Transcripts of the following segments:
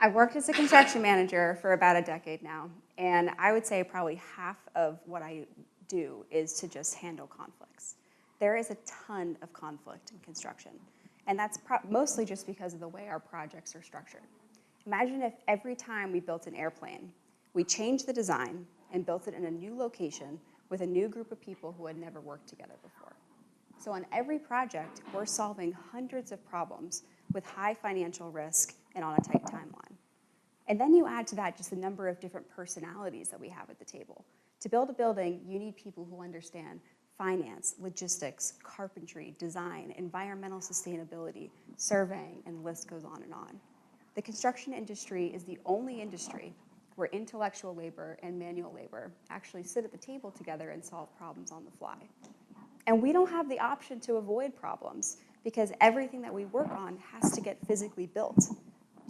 I've worked as a construction manager for about a decade now, and I would say probably half of what I do is to just handle conflicts. There is a ton of conflict in construction, and that's mostly just because of the way our projects are structured. Imagine if every time we built an airplane, we changed the design and built it in a new location with a new group of people who had never worked together before. So on every project, we're solving hundreds of problems with high financial risk and on a tight timeline. And then you add to that just the number of different personalities that we have at the table. To build a building, you need people who understand finance, logistics, carpentry, design, environmental sustainability, surveying, and the list goes on and on. The construction industry is the only industry where intellectual labor and manual labor actually sit at the table together and solve problems on the fly. And we don't have the option to avoid problems because everything that we work on has to get physically built.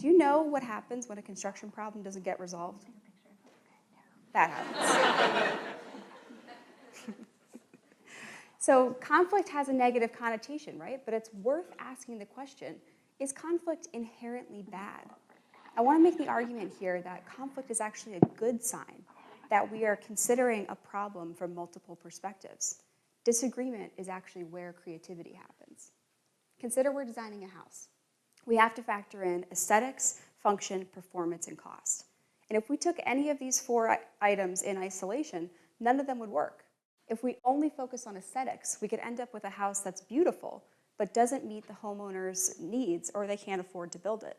Do you know what happens when a construction problem doesn't get resolved? That happens. So conflict has a negative connotation, right? But it's worth asking the question, is conflict inherently bad? I want to make the argument here that conflict is actually a good sign, that we are considering a problem from multiple perspectives. Disagreement is actually where creativity happens. Consider we're designing a house. We have to factor in aesthetics, function, performance, and cost. And if we took any of these four items in isolation, none of them would work. If we only focus on aesthetics, we could end up with a house that's beautiful, but doesn't meet the homeowner's needs or they can't afford to build it.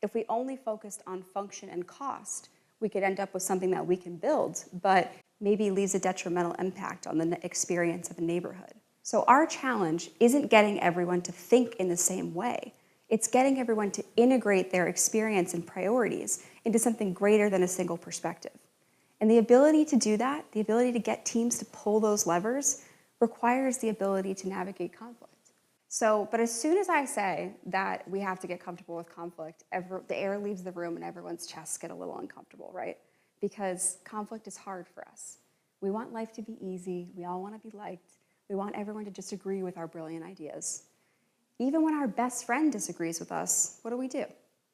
If we only focused on function and cost, we could end up with something that we can build, but maybe leaves a detrimental impact on the experience of a neighborhood. So our challenge isn't getting everyone to think in the same way. It's getting everyone to integrate their experience and priorities into something greater than a single perspective. And the ability to do that, the ability to get teams to pull those levers, requires the ability to navigate conflict. But as soon as I say that we have to get comfortable with conflict, the air leaves the room and everyone's chests get a little uncomfortable, right? Because conflict is hard for us. We want life to be easy. We all want to be liked. We want everyone to just agree with our brilliant ideas. Even when our best friend disagrees with us, what do?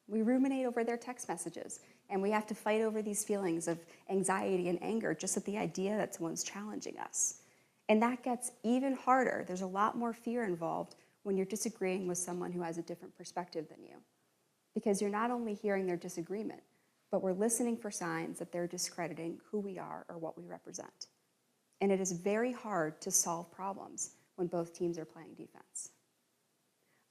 We ruminate over their text messages, and we have to fight over these feelings of anxiety and anger just at the idea that someone's challenging us. And that gets even harder. There's a lot more fear involved when you're disagreeing with someone who has a different perspective than you. Because you're not only hearing their disagreement, but we're listening for signs that they're discrediting who we are or what we represent. And it is very hard to solve problems when both teams are playing defense.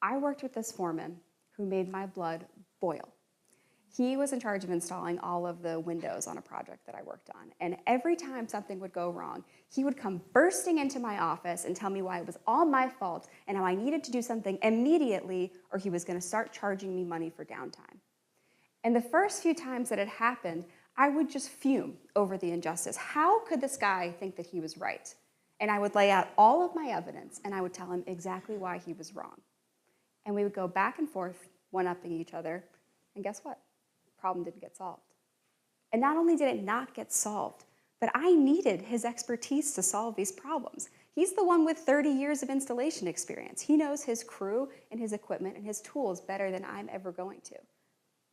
I worked with this foreman who made my blood boil. He was in charge of installing all of the windows on a project that I worked on. And every time something would go wrong, he would come bursting into my office and tell me why it was all my fault and how I needed to do something immediately or he was going to start charging me money for downtime. And the first few times that it happened, I would just fume over the injustice. How could this guy think that he was right? And I would lay out all of my evidence and I would tell him exactly why he was wrong. And we would go back and forth, one-upping each other, and guess what? The problem didn't get solved. And not only did it not get solved, but I needed his expertise to solve these problems. He's the one with 30 years of installation experience. He knows his crew and his equipment and his tools better than I'm ever going to.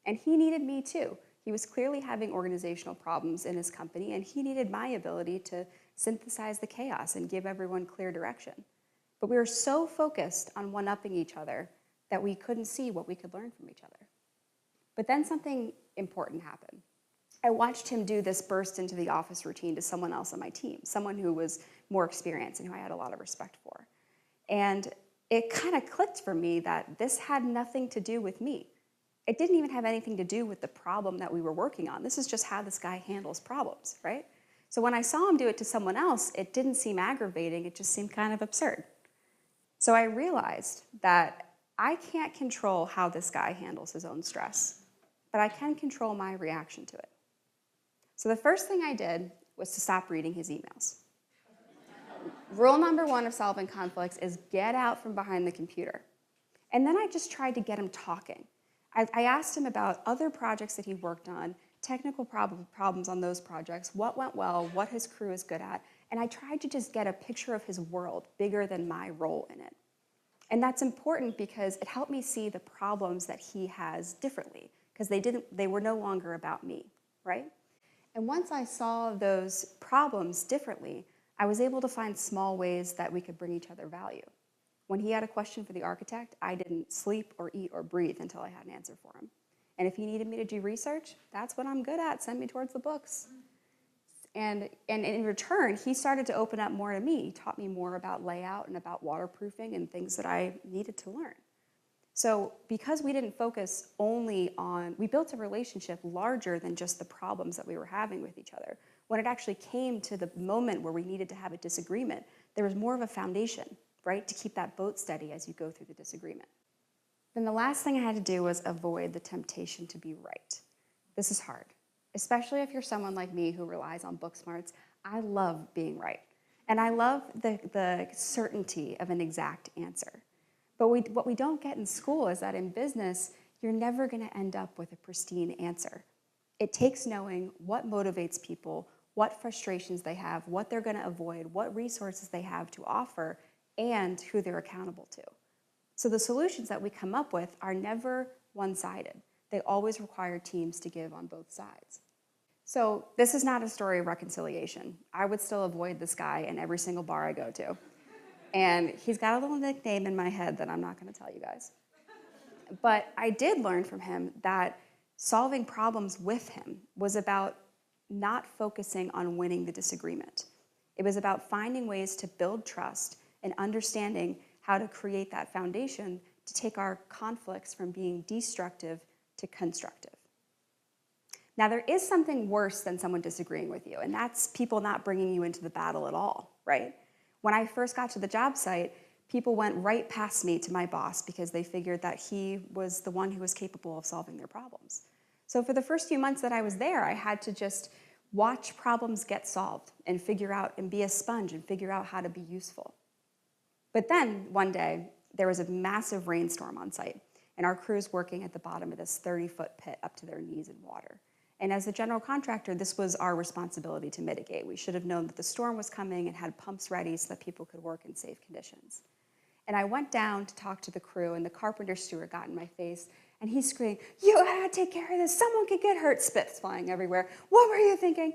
And he needed me too. He was clearly having organizational problems in his company, and he needed my ability to synthesize the chaos and give everyone clear direction. But we were so focused on one-upping each other that we couldn't see what we could learn from each other. But then something important happened. I watched him do this burst into the office routine to someone else on my team, someone who was more experienced and who I had a lot of respect for. And it kind of clicked for me that this had nothing to do with me. It didn't even have anything to do with the problem that we were working on. This is just how this guy handles problems, right? So when I saw him do it to someone else, it didn't seem aggravating, it just seemed kind of absurd. So I realized that I can't control how this guy handles his own stress, but I can control my reaction to it. So the first thing I did was to stop reading his emails. Rule number one of solving conflicts is get out from behind the computer. And then I just tried to get him talking. I asked him about other projects that he worked on, technical problems on those projects, what went well, what his crew is good at, and I tried to just get a picture of his world bigger than my role in it. And that's important because it helped me see the problems that he has differently. because they were no longer about me, right? And once I saw those problems differently, I was able to find small ways that we could bring each other value. When he had a question for the architect, I didn't sleep or eat or breathe until I had an answer for him. And if he needed me to do research, that's what I'm good at. Send me towards the books. And in return, he started to open up more to me. He taught me more about layout and about waterproofing and things that I needed to learn. So because we didn't focus only on, we built a relationship larger than just the problems that we were having with each other. When it actually came to the moment where we needed to have a disagreement, there was more of a foundation, right, to keep that boat steady as you go through the disagreement. Then the last thing I had to do was avoid the temptation to be right. This is hard, especially if you're someone like me who relies on book smarts. I love being right, and I love the certainty of an exact answer. But what we don't get in school is that in business, you're never going to end up with a pristine answer. It takes knowing what motivates people, what frustrations they have, what they're going to avoid, what resources they have to offer, and who they're accountable to. So the solutions that we come up with are never one-sided. They always require teams to give on both sides. So this is not a story of reconciliation. I would still avoid this guy in every single bar I go to. And he's got a little nickname in my head that I'm not going to tell you guys. But I did learn from him that solving problems with him was about not focusing on winning the disagreement. It was about finding ways to build trust and understanding how to create that foundation to take our conflicts from being destructive to constructive. Now, there is something worse than someone disagreeing with you, and that's people not bringing you into the battle at all, right? When I first got to the job site, people went right past me to my boss because they figured that he was the one who was capable of solving their problems. So for the first few months that I was there, I had to just watch problems get solved and figure out and be a sponge and figure out how to be useful. But then one day, there was a massive rainstorm on site, and our crew's working at the bottom of this 30-foot pit up to their knees in water. And as the general contractor, this was our responsibility to mitigate. We should have known that the storm was coming and had pumps ready so that people could work in safe conditions. And I went down to talk to the crew, and the carpenter steward got in my face, and he screamed, "You gotta take care of this, someone could get hurt," spit's flying everywhere. "What were you thinking?"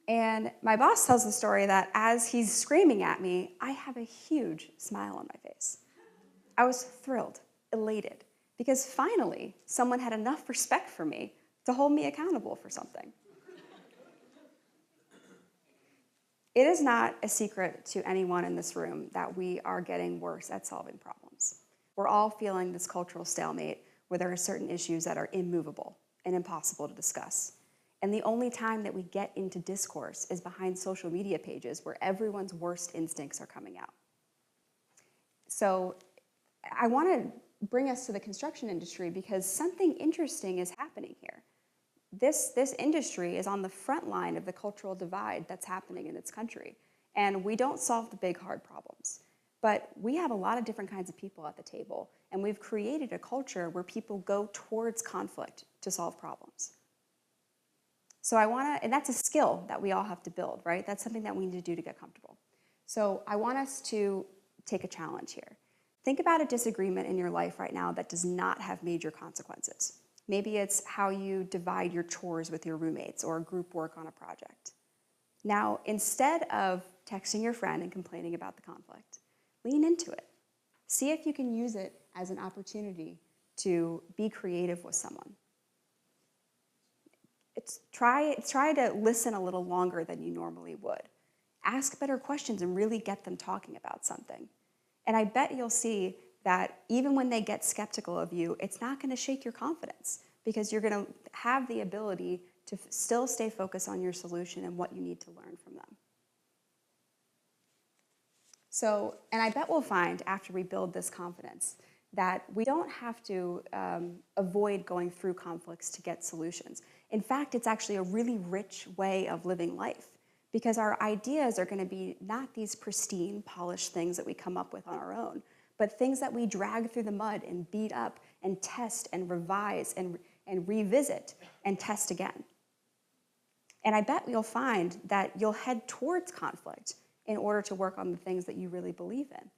And my boss tells the story that as he's screaming at me, I have a huge smile on my face. I was thrilled, elated, because finally someone had enough respect for me to hold me accountable for something. It is not a secret to anyone in this room that we are getting worse at solving problems. We're all feeling this cultural stalemate where there are certain issues that are immovable and impossible to discuss. And the only time that we get into discourse is behind social media pages where everyone's worst instincts are coming out. So I want to bring us to the construction industry because something interesting is happening here. This industry is on the front line of the cultural divide that's happening in its country. And we don't solve the big, hard problems. But we have a lot of different kinds of people at the table. And we've created a culture where people go towards conflict to solve problems. So and that's a skill that we all have to build, right? That's something that we need to do to get comfortable. So I want us to take a challenge here. Think about a disagreement in your life right now that does not have major consequences. Maybe it's how you divide your chores with your roommates or group work on a project. Now, instead of texting your friend and complaining about the conflict, lean into it. See if you can use it as an opportunity to be creative with someone. Try to listen a little longer than you normally would. Ask better questions and really get them talking about something. And I bet you'll see that even when they get skeptical of you, it's not going to shake your confidence because you're going to have the ability to still stay focused on your solution and what you need to learn from them. So, and I bet we'll find after we build this confidence that we don't have to avoid going through conflicts to get solutions. In fact, it's actually a really rich way of living life because our ideas are going to be not these pristine, polished things that we come up with on our own, but things that we drag through the mud and beat up and test and revise and revisit and test again. And I bet you'll find that you'll head towards conflict in order to work on the things that you really believe in.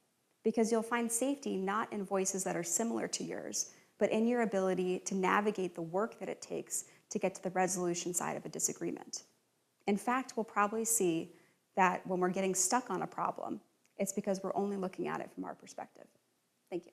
Because you'll find safety not in voices that are similar to yours, but in your ability to navigate the work that it takes to get to the resolution side of a disagreement. In fact, we'll probably see that when we're getting stuck on a problem, it's because we're only looking at it from our perspective. Thank you.